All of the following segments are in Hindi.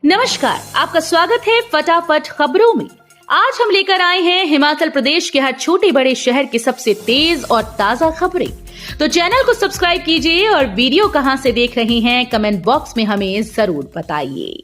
नमस्कार, आपका स्वागत है फटाफट खबरों में। आज हम लेकर आए हैं हिमाचल प्रदेश के हर छोटे बड़े शहर की सबसे तेज और ताजा खबरें। तो चैनल को सब्सक्राइब कीजिए और वीडियो कहां से देख रहे हैं कमेंट बॉक्स में हमें जरूर बताइए।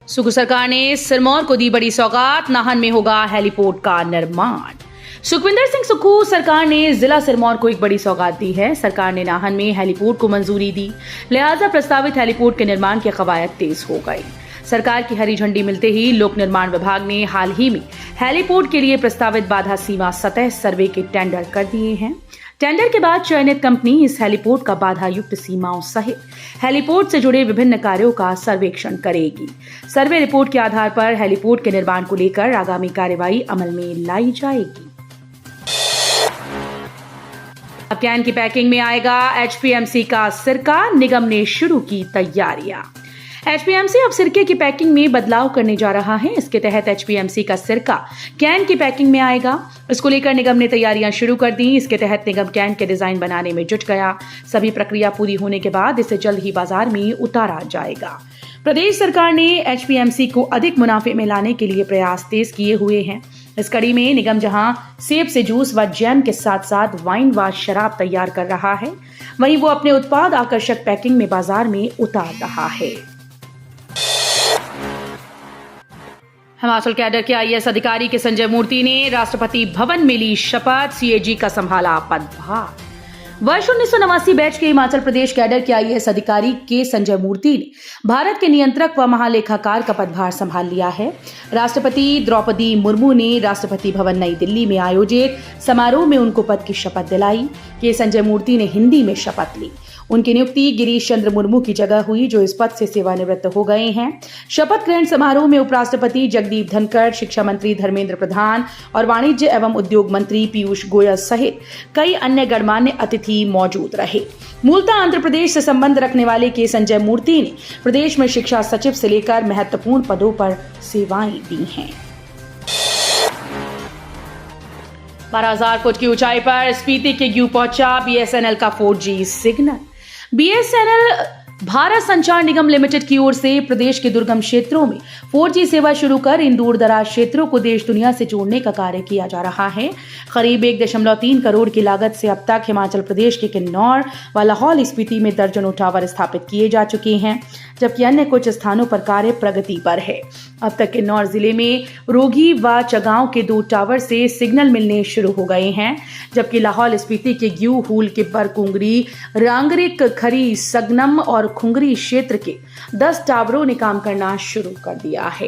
सुखू सरकार ने सिरमौर को दी बड़ी सौगात, नाहन में होगा हेलीपोर्ट का निर्माण। सुखविंदर सिंह सुक्खू सरकार ने जिला सिरमौर को एक बड़ी सौगात दी है। सरकार ने नाहन में हेलीपोर्ट को मंजूरी दी, लिहाजा प्रस्तावित हेलीपोर्ट के निर्माण की कवायद तेज हो गई। सरकार की हरी झंडी मिलते ही लोक निर्माण विभाग ने हाल ही में हेलीपोर्ट के लिए प्रस्तावित बाधा सीमा सतह सर्वे के टेंडर कर दिए हैं। टेंडर के बाद चयनित कंपनी इस हेलीपोर्ट का बाधा युक्त सीमाओं सहित हेलीपोर्ट से जुड़े विभिन्न कार्यों का सर्वेक्षण करेगी। सर्वे रिपोर्ट के आधार पर हेलीपोर्ट के निर्माण को लेकर आगामी कार्यवाही अमल में लाई जाएगी। अब कैन की पैकिंग में आएगा एचपीएमसी का सिरका, निगम ने शुरू की तैयारियां। एचपीएमसी अब सिरके की पैकिंग में बदलाव करने जा रहा है। इसके तहत एचपीएमसी का सिरका कैन की पैकिंग में आएगा। इसको लेकर निगम ने तैयारियां शुरू कर दी। इसके तहत निगम कैन के डिजाइन बनाने में जुट गया। सभी प्रक्रिया पूरी होने के बाद इसे जल्द ही बाजार में उतारा जाएगा। प्रदेश सरकार ने एचपीएमसी को अधिक मुनाफे में लाने के लिए प्रयास तेज किए हुए हैं। इस कड़ी में निगम जहां सेब से जूस व जैम के साथ साथ वाइन व शराब तैयार कर रहा है, वहीं वो अपने उत्पाद आकर्षक पैकिंग में बाजार में उतार रहा है। हिमाचल कैडर के आईएएस अधिकारी के संजय मूर्ति ने राष्ट्रपति भवन में ली शपथ, सीएजी का संभाला पदभार। वर्ष 1989 बैच के हिमाचल प्रदेश कैडर के आईएएस अधिकारी के संजय मूर्ति ने भारत के नियंत्रक व महालेखाकार का पदभार संभाल लिया है। राष्ट्रपति द्रौपदी मुर्मू ने राष्ट्रपति भवन नई दिल्ली में आयोजित समारोह में उनको पद की शपथ दिलाई। के संजय मूर्ति ने हिंदी में शपथ ली। उनकी नियुक्ति गिरीश चंद्र मुर्मू की जगह हुई, जो इस पद से सेवानिवृत्त हो गए हैं। शपथ ग्रहण समारोह में उपराष्ट्रपति जगदीप धनखड़, शिक्षा मंत्री धर्मेंद्र प्रधान और वाणिज्य एवं उद्योग मंत्री पीयूष गोयल सहित कई अन्य गणमान्य अतिथि मौजूद रहे। मूलतः आंध्र प्रदेश से संबंध रखने वाले के संजय मूर्ति ने प्रदेश में शिक्षा सचिव से लेकर महत्वपूर्ण पदों पर सेवाएं दी हैं। 12,000 फुट की ऊंचाई पर स्पीति के ग्यू पहुंचा बीएसएनएल का 4G सिग्नल। बीएसएनएल भारत संचार निगम लिमिटेड की ओर से प्रदेश के दुर्गम क्षेत्रों में 4G सेवा शुरू कर इन दूर दराज क्षेत्रों को देश दुनिया से जोड़ने का कार्य किया जा रहा है। करीब 1.3 करोड़ की लागत से अब तक हिमाचल प्रदेश के किन्नौर व लाहौल स्पीति में दर्जनों टावर स्थापित किए जा चुके हैं, जबकि अन्य कुछ स्थानों पर कार्य प्रगति पर है। अब तक किन्नौर जिले में रोगी व चगांव के 2 टावर से सिग्नल मिलने शुरू हो गए हैं, जबकि लाहौल स्पीति के ग्यू, हूल, किब्बर, कुंगरी, रांगरिक, खरी, सगनम और खुंगरी क्षेत्र के 10 टावरों ने काम करना शुरू कर दिया है।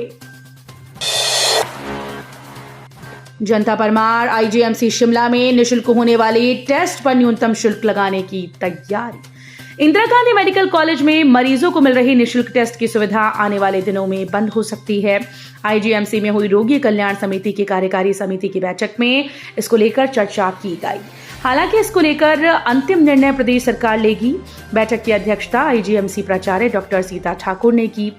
जनता परमार आईजीएमसी शिमला में निःशुल्क होने वाले टेस्ट पर न्यूनतम शुल्क लगाने की तैयारी। इंदिरा गांधी मेडिकल कॉलेज में मरीजों को मिल रही निःशुल्क टेस्ट की सुविधा आने वाले दिनों में बंद हो सकती है। आईजीएमसी में हुई रोगी कल्याण समिति की कार्यकारी समिति की बैठक में इसको लेकर चर्चा की गई। हालांकि इसको लेकर अंतिम निर्णय प्रदेश सरकार लेगी। बैठक की अध्यक्षता आईजीएमसी प्राचार्य डॉक्टर सीता ठाकुर ने की।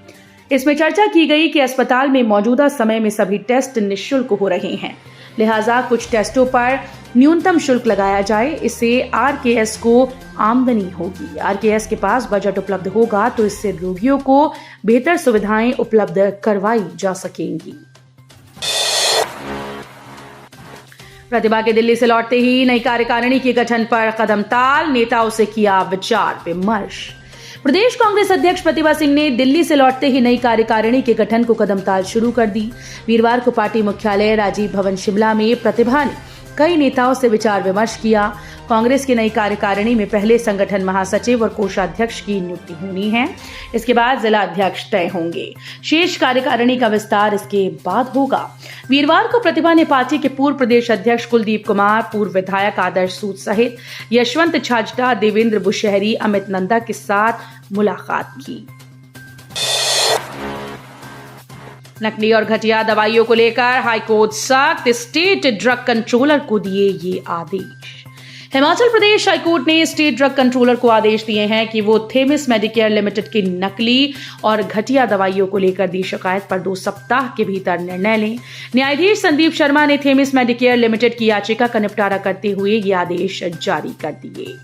इसमें चर्चा की गई कि अस्पताल में मौजूदा समय में सभी टेस्ट निःशुल्क हो रहे हैं, लिहाजा कुछ टेस्टों पर न्यूनतम शुल्क लगाया जाए। इससे आरकेएस को आमदनी होगी। आरकेएस के पास बजट उपलब्ध होगा तो इससे रोगियों को बेहतर सुविधाएं उपलब्ध करवाई जा सकेंगी। प्रतिभा के दिल्ली से लौटते ही नई कार्यकारिणी के गठन पर कदम ताल, नेताओं से किया विचार विमर्श। प्रदेश कांग्रेस अध्यक्ष प्रतिभा सिंह ने दिल्ली से लौटते ही नई कार्यकारिणी के गठन को कदमताल शुरू कर दी। वीरवार को पार्टी मुख्यालय राजीव भवन शिमला में प्रतिभा ने कई नेताओं से विचार विमर्श किया। कांग्रेस की नई कार्यकारिणी में पहले संगठन महासचिव और कोषाध्यक्ष की नियुक्ति होनी है। इसके बाद जिला अध्यक्ष तय होंगे। शेष कार्यकारिणी का विस्तार इसके बाद होगा। वीरवार को प्रतिभा ने पार्टी के पूर्व प्रदेश अध्यक्ष कुलदीप कुमार, पूर्व विधायक आदर्श सूद सहित यशवंत छाजटा, देवेंद्र बुशहरी, अमित नंदा के साथ मुलाकात की। नकली और घटिया दवाइयों को लेकर हाईकोर्ट सख्त, स्टेट ड्रग कंट्रोलर को दिए ये आदेश। हिमाचल प्रदेश हाईकोर्ट ने स्टेट ड्रग कंट्रोलर को आदेश दिए हैं कि वो थेमिस मेडिकेयर लिमिटेड की नकली और घटिया दवाइयों को लेकर दी शिकायत पर 2 सप्ताह के भीतर निर्णय लें। न्यायाधीश संदीप शर्मा ने थेमिस मेडिकेयर लिमिटेड की याचिका का निपटारा करते हुए ये आदेश जारी कर दिए।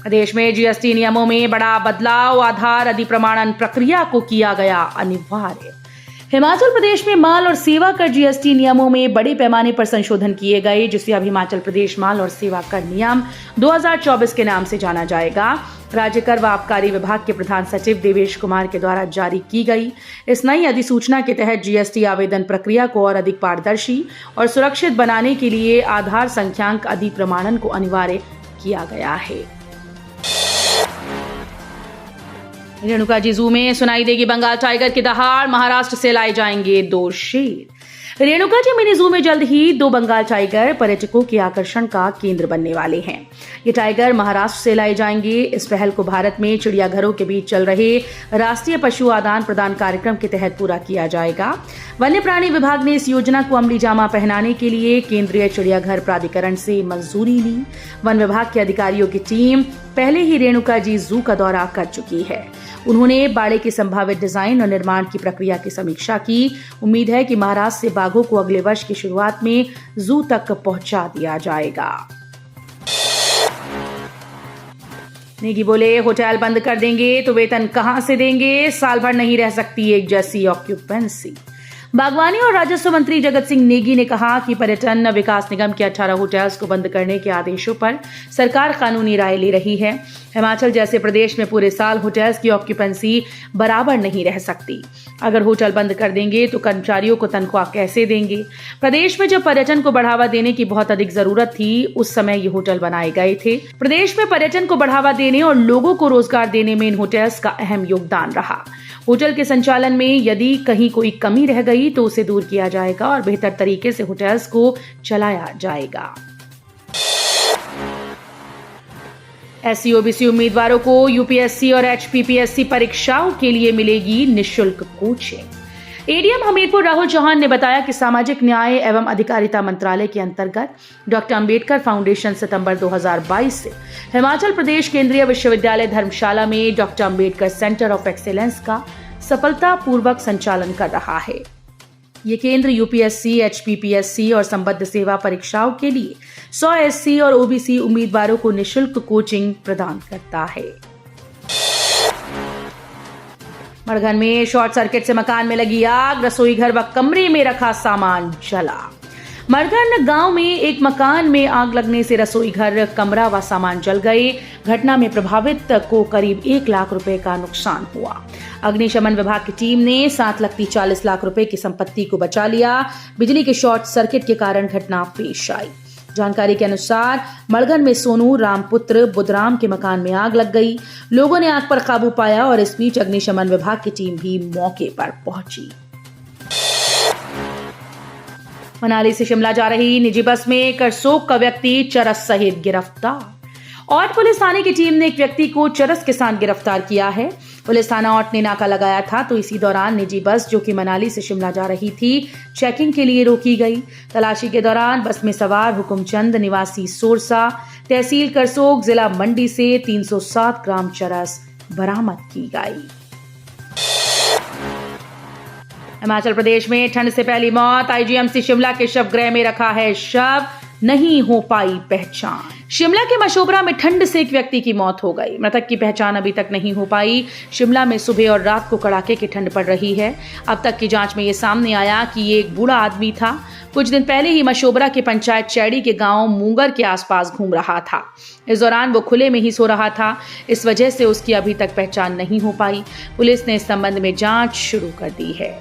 प्रदेश में जीएसटी नियमों में बड़ा बदलाव, आधार अधिप्रमाणन प्रक्रिया को किया गया अनिवार्य। हिमाचल प्रदेश में माल और सेवा कर जीएसटी नियमों में बड़े पैमाने पर संशोधन किए गए, जिसे अब हिमाचल प्रदेश माल और सेवा कर नियम 2024 के नाम से जाना जाएगा। राज्य कर व आबकारी विभाग के प्रधान सचिव देवेश कुमार के द्वारा जारी की गई इस नई अधिसूचना के तहत जीएसटी आवेदन प्रक्रिया को और अधिक पारदर्शी और सुरक्षित बनाने के लिए आधार संख्यांक अधिप्रमाणन को अनिवार्य किया गया है। रेणुका जी जू में सुनाई देगी बंगाल टाइगर की दहाड़, महाराष्ट्र से लाए जाएंगे 2 शेर। रेणुका जी मिनी जू में जल्द ही 2 बंगाल टाइगर पर्यटकों के आकर्षण का केंद्र बनने वाले हैं। ये टाइगर महाराष्ट्र से लाए जाएंगे। इस पहल को भारत में चिड़ियाघरों के बीच चल रहे राष्ट्रीय पशु आदान प्रदान कार्यक्रम के तहत पूरा किया जाएगा। वन्य प्राणी विभाग ने इस योजना को अमली जामा पहनाने के लिए केंद्रीय चिड़ियाघर प्राधिकरण से मंजूरी ली। वन विभाग के अधिकारियों की टीम पहले ही रेणुका जी जू का दौरा कर चुकी है। उन्होंने बाड़े की संभावित डिजाइन और निर्माण की प्रक्रिया की समीक्षा की। उम्मीद है कि महाराष्ट्र से बाघों को अगले वर्ष की शुरुआत में जू तक पहुंचा दिया जाएगा। नेगी बोले, होटल बंद कर देंगे तो वेतन कहां से देंगे, साल भर नहीं रह सकती एक जैसी ऑक्यूपेंसी। बागवानी और राजस्व मंत्री जगत सिंह नेगी ने कहा कि पर्यटन विकास निगम के 18 होटल्स को बंद करने के आदेशों पर सरकार कानूनी राय ले रही है। हिमाचल जैसे प्रदेश में पूरे साल होटल्स की ऑक्यूपेंसी बराबर नहीं रह सकती। अगर होटल बंद कर देंगे तो कर्मचारियों को तनख्वाह कैसे देंगे। प्रदेश में जब पर्यटन को बढ़ावा देने की बहुत अधिक जरूरत थी, उस समय ये होटल बनाए गए थे। प्रदेश में पर्यटन को बढ़ावा देने और लोगों को रोजगार देने में इन होटल्स का अहम योगदान रहा। होटल के संचालन में यदि कहीं कोई कमी रह गई तो उसे दूर किया जाएगा और बेहतर तरीके से होटल्स को चलाया जाएगा। एससी ओबीसी उम्मीदवारों को यूपीएससी और एचपीपीएससी परीक्षाओं के लिए मिलेगी निःशुल्क कोचिंग। एडीएम हमीरपुर राहुल चौहान ने बताया कि सामाजिक न्याय एवं अधिकारिता मंत्रालय के अंतर्गत डॉक्टर अंबेडकर फाउंडेशन सितंबर 2022 से हिमाचल प्रदेश केंद्रीय विश्वविद्यालय धर्मशाला में doctor Ambedkar centre of excellence का सफलतापूर्वक संचालन कर रहा है। ये केंद्र यूपीएससी, एचपीपीएससी और संबद्ध सेवा परीक्षाओं के लिए 100 एससी और ओबीसी उम्मीदवारों को निःशुल्क कोचिंग प्रदान करता है। मड़गन में शॉर्ट सर्किट से मकान में लगी आग, रसोई घर व कमरे में रखा सामान जला। मड़गन गांव में एक मकान में आग लगने से रसोई घर, कमरा व सामान जल गए। घटना में प्रभावित को करीब 1 लाख रुपए का नुकसान हुआ। अग्निशमन विभाग की टीम ने 7 लगती 40 लाख रुपए की संपत्ति को बचा लिया। बिजली के शॉर्ट सर्किट के कारण घटना पेश आई। जानकारी के अनुसार मड़गन में सोनू रामपुत्र बुधराम के मकान में आग लग गई। लोगों ने आग पर काबू पाया और इस बीच अग्निशमन विभाग की टीम भी मौके पर पहुंची। मनाली से शिमला जा रही निजी बस में करसोग का व्यक्ति चरस सहित गिरफ्तार। औट पुलिस थाने की टीम ने एक व्यक्ति को चरस के साथ गिरफ्तार किया है। पुलिस थाना औट ने नाका लगाया था तो इसी दौरान निजी बस जो कि मनाली से शिमला जा रही थी, चेकिंग के लिए रोकी गई। तलाशी के दौरान बस में सवार हुकुमचंद निवासी सोरसा, तहसील करसोग, जिला मंडी से 307 ग्राम चरस बरामद की गई। हिमाचल प्रदेश में ठंड से पहली मौत, आईजीएमसी शिमला के शवगृह में रखा है शव, नहीं हो पाई पहचान। शिमला के मशोबरा में ठंड से एक व्यक्ति की मौत हो गई। मृतक की पहचान अभी तक नहीं हो पाई। शिमला में सुबह और रात को कड़ाके की ठंड पड़ रही है। अब तक की जांच में ये सामने आया कि ये एक बूढ़ा आदमी था। कुछ दिन पहले ही मशोबरा के पंचायत चैड़ी के गांव मूंगर के आसपास घूम रहा था। इस दौरान वो खुले में ही सो रहा था। इस वजह से उसकी अभी तक पहचान नहीं हो पाई। पुलिस ने इस संबंध में जांच शुरू कर दी है।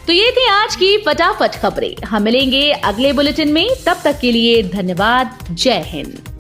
तो ये थी आज की फटाफट खबरें। हम मिलेंगे अगले बुलेटिन में, तब तक के लिए धन्यवाद। जय हिंद।